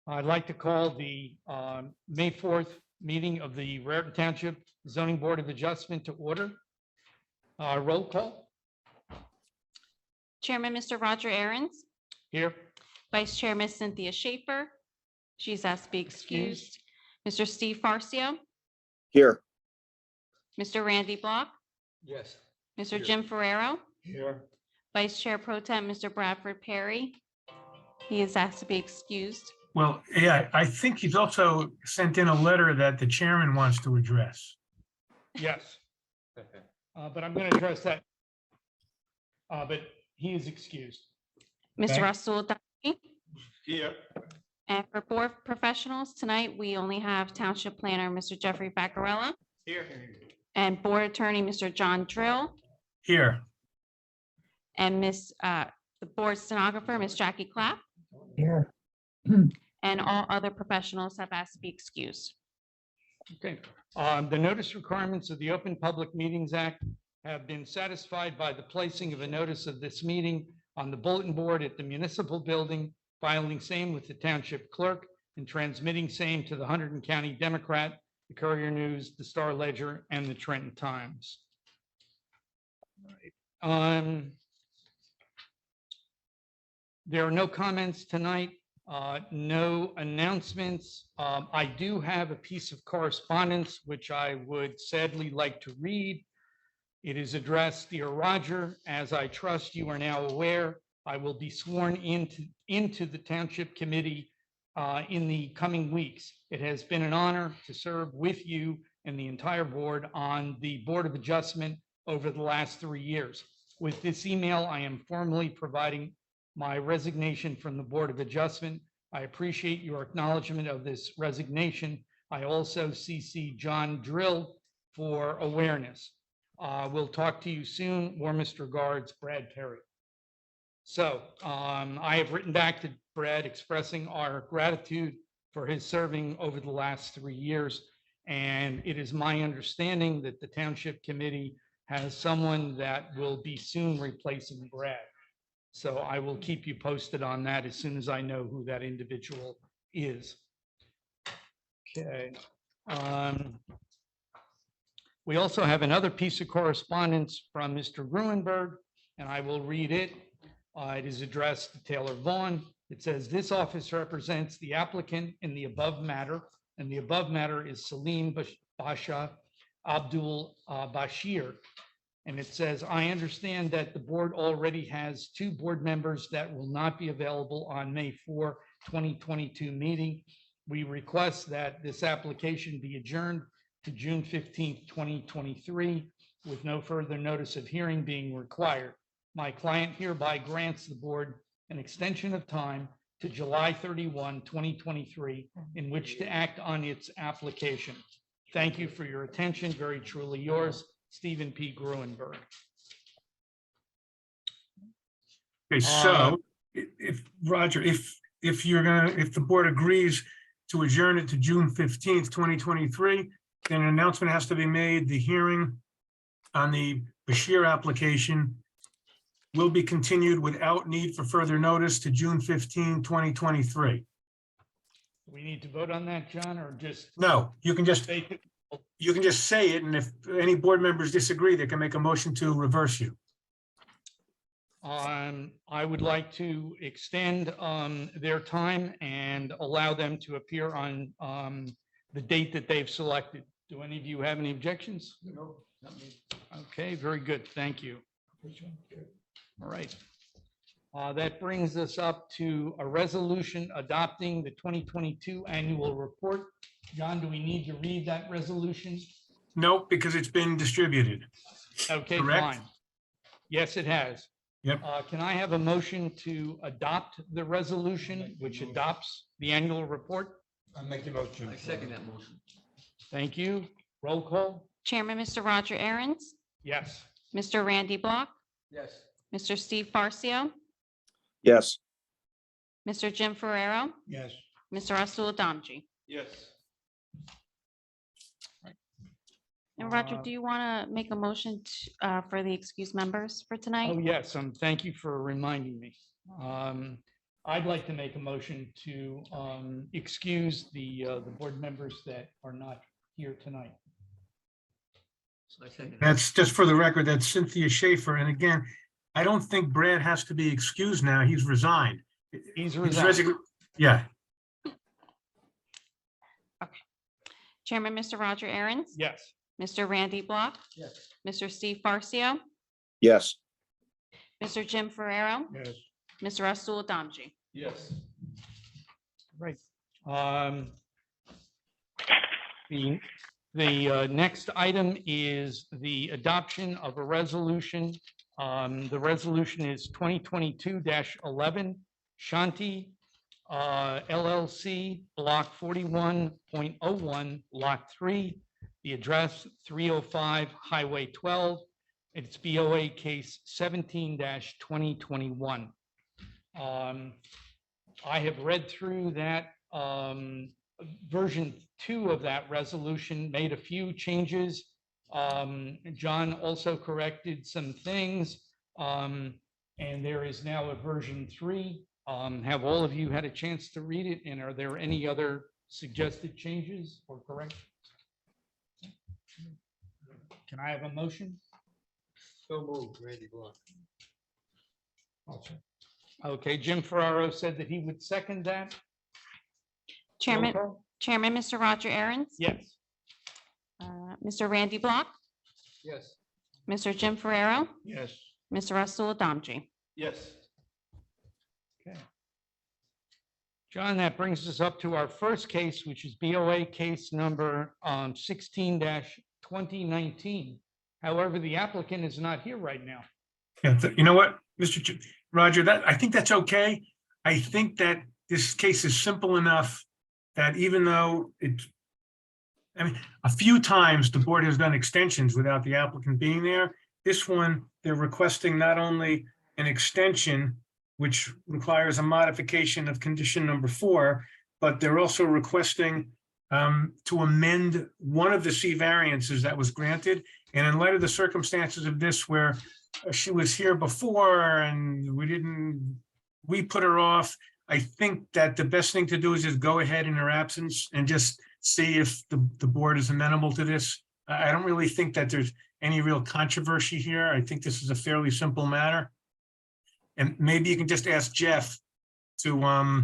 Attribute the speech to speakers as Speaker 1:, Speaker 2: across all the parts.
Speaker 1: I'd like to call the May 4th meeting of the Raritan Township Zoning Board of Adjustment to order. Roll call
Speaker 2: Chairman, Mr. Roger Aaron's.
Speaker 1: here.
Speaker 2: Vice Chair, Ms. Cynthia Schaefer. She's asked to be excused. Mr. Steve Farcio,
Speaker 3: Here.
Speaker 2: Mr. Randy Block,
Speaker 1: Yes.
Speaker 2: Mr. Jim Ferrero,
Speaker 1: Here.
Speaker 2: Vice Chair Pro Tem, Mr. Bradford Perry. He is asked to be excused.
Speaker 4: Well, yeah, I think he's also sent in a letter that the chairman wants to address.
Speaker 1: Yes. But I'm going to address that. But he is excused.
Speaker 2: Mr.
Speaker 4: Okay.
Speaker 2: Russell Dodgy.
Speaker 1: Here.
Speaker 2: And for board professionals, tonight, we only have Township Planner, Mr. Jeffrey Vaccarella,
Speaker 1: Here.
Speaker 2: and Board Attorney, Mr. John Drill,
Speaker 4: Here,
Speaker 2: and the Board Stenographer, Ms. Jackie Clapp,
Speaker 5: Here.
Speaker 2: and all other professionals have asked to be excused.
Speaker 1: Okay. The notice requirements of the Open Public Meetings Act have been satisfied by the placing of a notice of this meeting on the bulletin board at the municipal building, filing same with the township clerk, and transmitting same to the Hunterdon County Democrat, the Courier News, the Star Ledger, and the Trenton Times. All right. There are no comments tonight. No announcements. I do have a piece of correspondence which I would sadly like to read. It is addressed, Dear Roger, as I trust you are now aware, I will be sworn into the Township Committee in the coming weeks. It has been an honor to serve with you and the entire board on the Board of Adjustment over the last 3 years. With this email, I am formally providing my resignation from the Board of Adjustment. I appreciate your acknowledgement of this resignation. I also CC John Drill for awareness. We'll talk to you soon. Warmest regards, Brad Perry. So I have written back to Brad expressing our gratitude for his serving over the last 3 years. And it is my understanding that the Township Committee has someone that will be soon replacing Brad. So I will keep you posted on that as soon as I know who that individual is. Okay. We also have another piece of correspondence from Mr. Gruenberg, and I will read it. It is addressed to Taylor Vaughn. It says, this office represents the applicant in the above matter, and the above matter is Salim Basha Abdul Bashir. And it says, I understand that the board already has 2 board members that will not be available on May 4, 2022 meeting. We request that this application be adjourned to June 15th, 2023, with no further notice of hearing being required. My client hereby grants the board an extension of time to July 31, 2023, in which to act on its application. Thank you for your attention. Very truly yours, Stephen P. Gruenberg.
Speaker 4: okay, so if Roger, if the board agrees to adjourn it to June 15th, 2023, then an announcement has to be made. The hearing on the Bashir application will be continued without need for further notice to June 15, 2023.
Speaker 1: We need to vote on that, John, or just
Speaker 4: No, you can just
Speaker 1: say it?
Speaker 4: say it, and if any board members disagree, they can make a motion to reverse you.
Speaker 1: I would like to extend their time and allow them to appear on the date that they've selected. Do any of you have any objections? No, not me. Okay, very good. Thank you. All right. That brings us up to a resolution adopting the 2022 annual report. John, do we need to read that resolution?
Speaker 4: Nope, because it's been distributed.
Speaker 1: Okay,
Speaker 4: Correct.
Speaker 1: fine. Yes, it has.
Speaker 4: Yep.
Speaker 1: Can I have a motion to adopt the resolution which adopts the annual report?
Speaker 6: I make the motion. I second that motion.
Speaker 1: Thank you. Roll call?
Speaker 2: Chairman, Mr. Roger Aaron's,
Speaker 1: Yes.
Speaker 2: Mr. Randy Block,
Speaker 6: Yes.
Speaker 2: Mr. Steve Farcio,
Speaker 3: Yes.
Speaker 2: Mr. Jim Ferrero,
Speaker 6: Yes.
Speaker 2: Mr. Russell Adamji.
Speaker 6: Yes.
Speaker 2: And Roger, do you want to make a motion for the excused members for tonight?
Speaker 1: Oh, yes. Thank you for reminding me. I'd like to make a motion to excuse the board members that are not here tonight.
Speaker 6: I second that.
Speaker 4: That's just for the record, that's Cynthia Schaefer. And again, I don't think Brad has to be excused now. He's resigned.
Speaker 1: He's
Speaker 4: His
Speaker 1: resigned.
Speaker 4: Yeah,
Speaker 2: Chairman, Mr. Roger Aaron's,
Speaker 1: Yes.
Speaker 2: Mr. Randy Block,
Speaker 6: Yes.
Speaker 2: Mr. Steve Farcio,
Speaker 3: yes,
Speaker 2: Mr. Jim Ferrero,
Speaker 1: Yes.
Speaker 2: Mr. Rasul Adamji.
Speaker 6: Yes.
Speaker 1: Right. The next item is the adoption of a resolution. The resolution is 2022-11, Shanti LLC, Block 41.01, Lot 3, the address 305 Highway 12. It's BOA case 17-2021. I have read through that version 2 of that resolution, made a few changes. John also corrected some things, and there is now a version 3. Have all of you had a chance to read it, and are there any other suggested changes or corrections? Can I have a motion?
Speaker 6: So moved, Randy Block.
Speaker 1: Okay, Jim Ferraro said that he would second that.
Speaker 2: Chairman,
Speaker 1: Roll call?
Speaker 2: Chairman, Mr. Roger Aaron's,
Speaker 1: Yes.
Speaker 2: Mr. Randy Block,
Speaker 6: Yes.
Speaker 2: Mr. Jim Ferrero,
Speaker 1: Yes.
Speaker 2: Mr. Rasul Adamji.
Speaker 6: Yes.
Speaker 1: Okay. John, that brings us up to our first case, which is BOA case number 16-2019. However, the applicant is not here right now.
Speaker 4: yeah. You know what, Roger, I think that's okay. I think that this case is simple enough that even though I mean, a few times the board has done extensions without the applicant being there. This one, they're requesting not only an extension, which requires a modification of condition number 4, but they're also requesting to amend one of the C variances that was granted. And in light of the circumstances of this, where she was here before and we put her off, I think that the best thing to do is just go ahead in her absence and just see if the board is amenable to this. I don't really think that there's any real controversy here. I think this is a fairly simple matter. And maybe you can just ask Jeff to,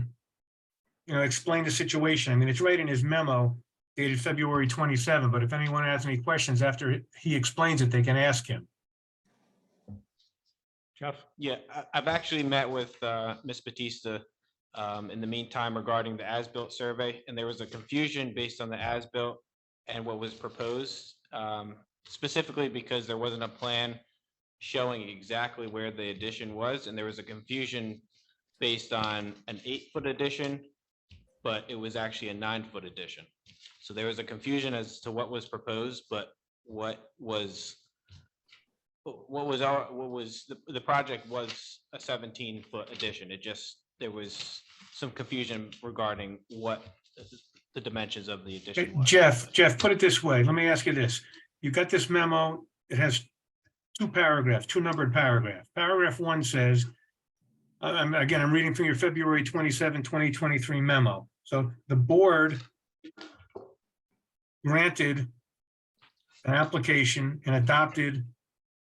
Speaker 4: explain the situation. I mean, it's right in his memo dated February 27, but if anyone has any questions after he explains it, they can ask him.
Speaker 1: Jeff?
Speaker 5: Yeah, I've actually met with Ms. Batista in the meantime regarding the as-built survey, and there was a confusion based on the as-built and what was proposed, specifically because there wasn't a plan showing exactly where the addition was, and there was a confusion based on an 8-foot addition, but it was actually a 9-foot addition. So there was a confusion as to what was proposed, but the project was a 17-foot addition. There was some confusion regarding what the dimensions of the addition was.
Speaker 4: Jeff, put it this way. Let me ask you this. You got this memo. It has 2 paragraphs, 2 numbered paragraphs. Paragraph 1 says, I'm reading from your February 27, 2023 memo. So the board granted an application and adopted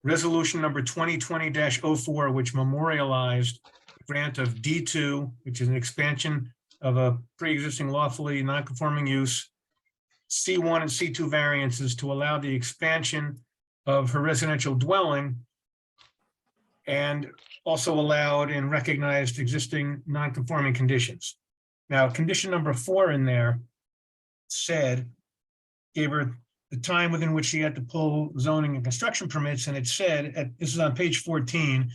Speaker 4: resolution number 2020-04, which memorialized the grant of D2, which is an expansion of a pre-existing lawfully non-conforming use, C1 and C2 variances to allow the expansion of her residential dwelling, and also allowed and recognized existing non-conforming conditions. Now, condition number 4 in there gave her the time within which she had to pull zoning and construction permits, and it said, this is on page 14,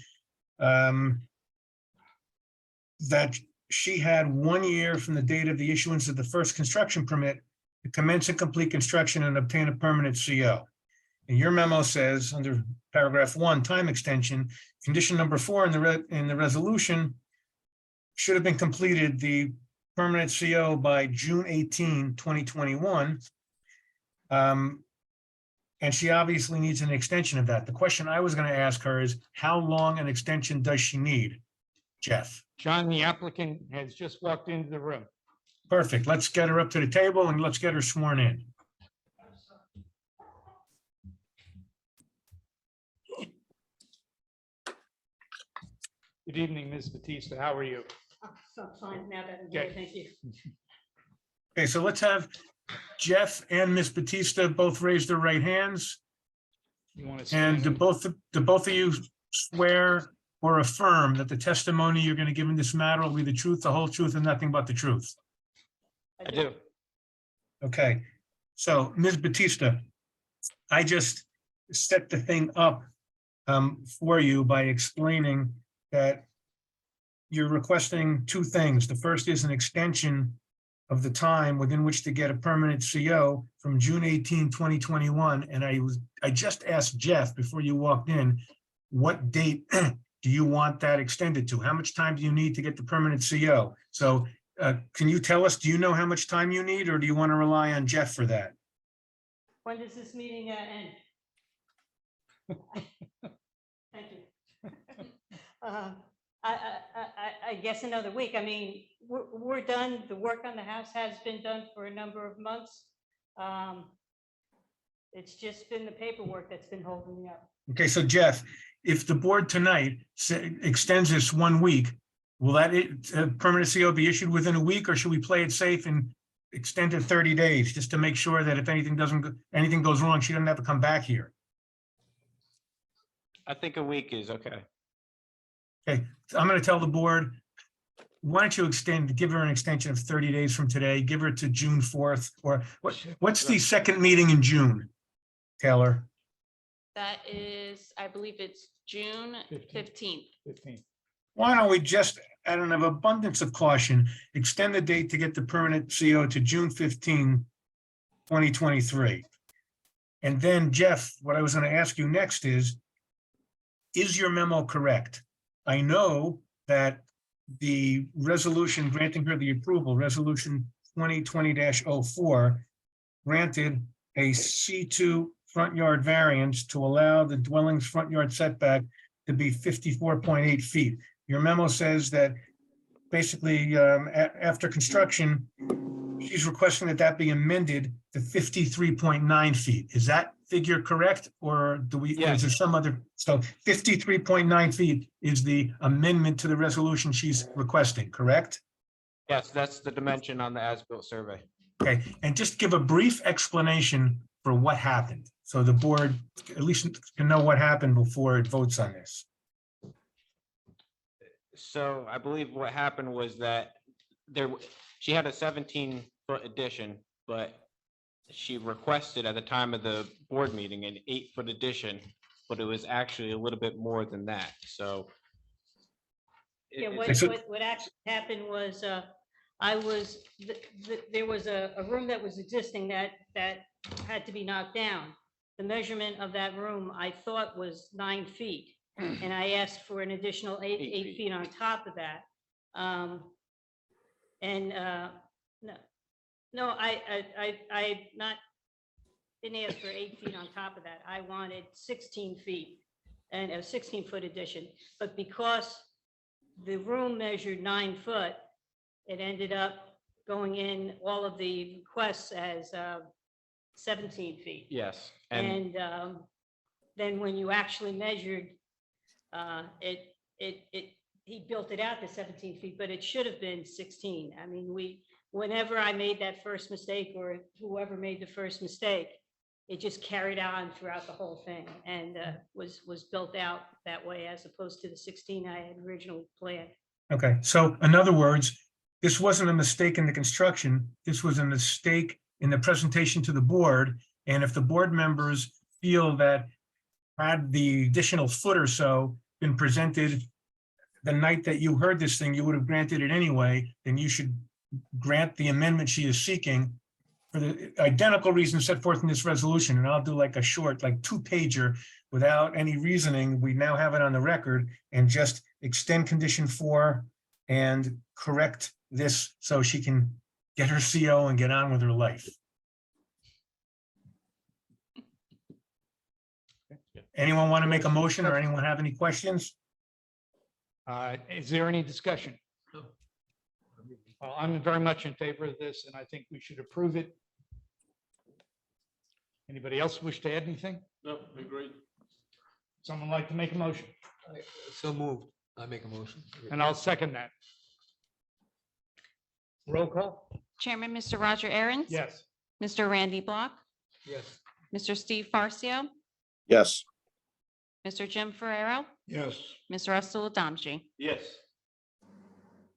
Speaker 4: that she had 1 year from the date of the issuance of the first construction permit to commence and complete construction and obtain a permanent CO. And your memo says, under paragraph 1, time extension, condition number 4 in the resolution should have been completed, the permanent CO, by June 18, 2021. And she obviously needs an extension of that. The question I was going to ask her is, how long an extension does she need? Jeff.
Speaker 1: John, the applicant, has just walked into the room.
Speaker 4: Perfect. Let's get her up to the table and let's get her sworn in.
Speaker 1: Good evening, Ms. Batista. How are you?
Speaker 7: Fine, now that I'm
Speaker 1: Okay.
Speaker 7: here, thank you.
Speaker 4: Okay, so let's have Jeff and Ms. Batista both raise their right hands.
Speaker 1: You want to
Speaker 4: And
Speaker 1: stand?
Speaker 4: do both of you swear or affirm that the testimony you're going to give in this matter will be the truth, the whole truth, and nothing but the truth?
Speaker 5: I do.
Speaker 4: Okay, so Ms. Batista, I just set the thing up for you by explaining that you're requesting two things. The first is an extension of the time within which to get a permanent CO from June 18, 2021. And I just asked Jeff before you walked in, what date do you want that extended to? How much time do you need to get the permanent CO? So can you tell us, do you know how much time you need, or do you want to rely on Jeff for that?
Speaker 7: When does this meeting end? Thank you. I guess another week. I mean, we're done. The work on the house has been done for a number of months. It's just been the paperwork that's been holding me up.
Speaker 4: Okay, so Jeff, if the board tonight extends this 1 week, will that permanent CO be issued within a week, or should we play it safe and extend it 30 days just to make sure that if anything goes wrong, she doesn't have to come back here?
Speaker 5: I think a week is okay.
Speaker 4: Okay, so I'm going to tell the board, why don't you give her an extension of 30 days from today, give her to June 4th, or what's the second meeting in June, Taylor?
Speaker 2: That is, I believe it's June 15th.
Speaker 1: 15.
Speaker 4: Why don't we just, out of an abundance of caution, extend the date to get the permanent CO to June 15, 2023. And then, Jeff, what I was going to ask you next is your memo correct? I know that the resolution granting her the approval, resolution 2020-04, granted a C2 front yard variance to allow the dwelling's front yard setback to be 54.8 feet. Your memo says that basically after construction, she's requesting that be amended to 53.9 feet. Is that figure correct? Or do we, or is there some other? So 53.9 feet is the amendment to the resolution she's requesting, correct?
Speaker 5: Yes, that's the dimension on the as-built survey.
Speaker 4: Okay, and just give a brief explanation for what happened, so the board at least can know what happened before it votes on this.
Speaker 5: So I believe what happened was that she had a 17-foot addition, but she requested at the time of the board meeting an 8-foot addition, but it was actually a little bit more than that. So
Speaker 7: Yeah,
Speaker 5: it's-
Speaker 7: what actually happened was, there was a room that was existing that had to be knocked down. The measurement of that room, I thought, was 9 feet. And I asked for an additional eight feet on top of that. No, I didn't ask for 8 feet on top of that. I wanted 16 feet and a 16-foot addition. But because the room measured 9 foot, it ended up going in all of the requests as 17 feet.
Speaker 5: Yes,
Speaker 7: And then when you actually measured, he built it out to 17 feet, but it should have been 16. I mean, whenever I made that first mistake, or whoever made the first mistake, it just carried on throughout the whole thing and was built out that way as opposed to the 16 I had originally planned.
Speaker 4: Okay, so in other words, this wasn't a mistake in the construction, this was a mistake in the presentation to the board. And if the board members feel that had the additional foot or so been presented the night that you heard this thing, you would have granted it anyway, then you should grant the amendment she is seeking for the identical reasons set forth in this resolution. And I'll do like a short, like 2-pager without any reasoning. We now have it on the record, and just extend condition 4 and correct this so she can get her CO and get on with her life. Anyone want to make a motion, or anyone have any questions?
Speaker 1: Is there any discussion?
Speaker 6: No.
Speaker 1: Well, I'm very much in favor of this, and I think we should approve it. Anybody else wish to add anything?
Speaker 6: No, I agree.
Speaker 1: Someone like to make a motion?
Speaker 6: So moved. I make a motion.
Speaker 1: And I'll second that. Roll call?
Speaker 2: Chairman, Mr. Roger Aaron's.
Speaker 1: Yes.
Speaker 2: Mr. Randy Block,
Speaker 6: Yes.
Speaker 2: Mr. Steve Farcio,
Speaker 3: Yes.
Speaker 2: Mr. Jim Ferrero,
Speaker 6: Yes.
Speaker 2: Ms. Russell Adamji.
Speaker 5: Yes.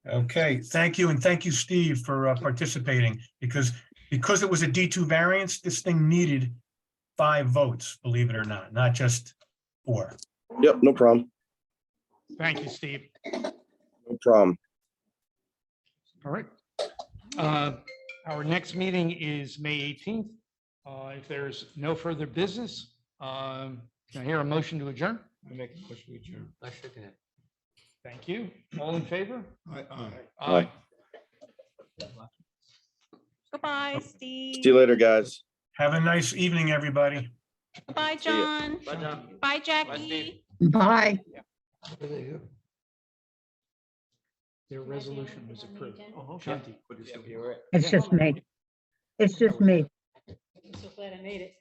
Speaker 4: Okay, thank you, and thank you, Steve, for participating, because it was a D2 variance, this thing needed 5 votes, believe it or not just 4.
Speaker 3: Yep, no problem.
Speaker 1: Thank you, Steve.
Speaker 3: No problem.
Speaker 1: All right. Our next meeting is May 18th. If there's no further business, can I hear a motion to adjourn?
Speaker 6: I make a motion to adjourn. I second it.
Speaker 1: Thank you. All in favor?
Speaker 3: Aye.
Speaker 2: Goodbye, Steve.
Speaker 3: See you later, guys.
Speaker 4: Have a nice evening, everybody.
Speaker 2: Goodbye,
Speaker 3: See ya.
Speaker 2: John.
Speaker 5: Bye, John.
Speaker 2: Bye,
Speaker 5: Bye,
Speaker 2: Jackie.
Speaker 5: Steve.
Speaker 8: Bye.
Speaker 1: Their resolution was approved.
Speaker 6: Oh,
Speaker 1: Shanti.
Speaker 5: Yeah, you were right.
Speaker 8: It's just me. It's just me.
Speaker 7: I'm so glad I made it.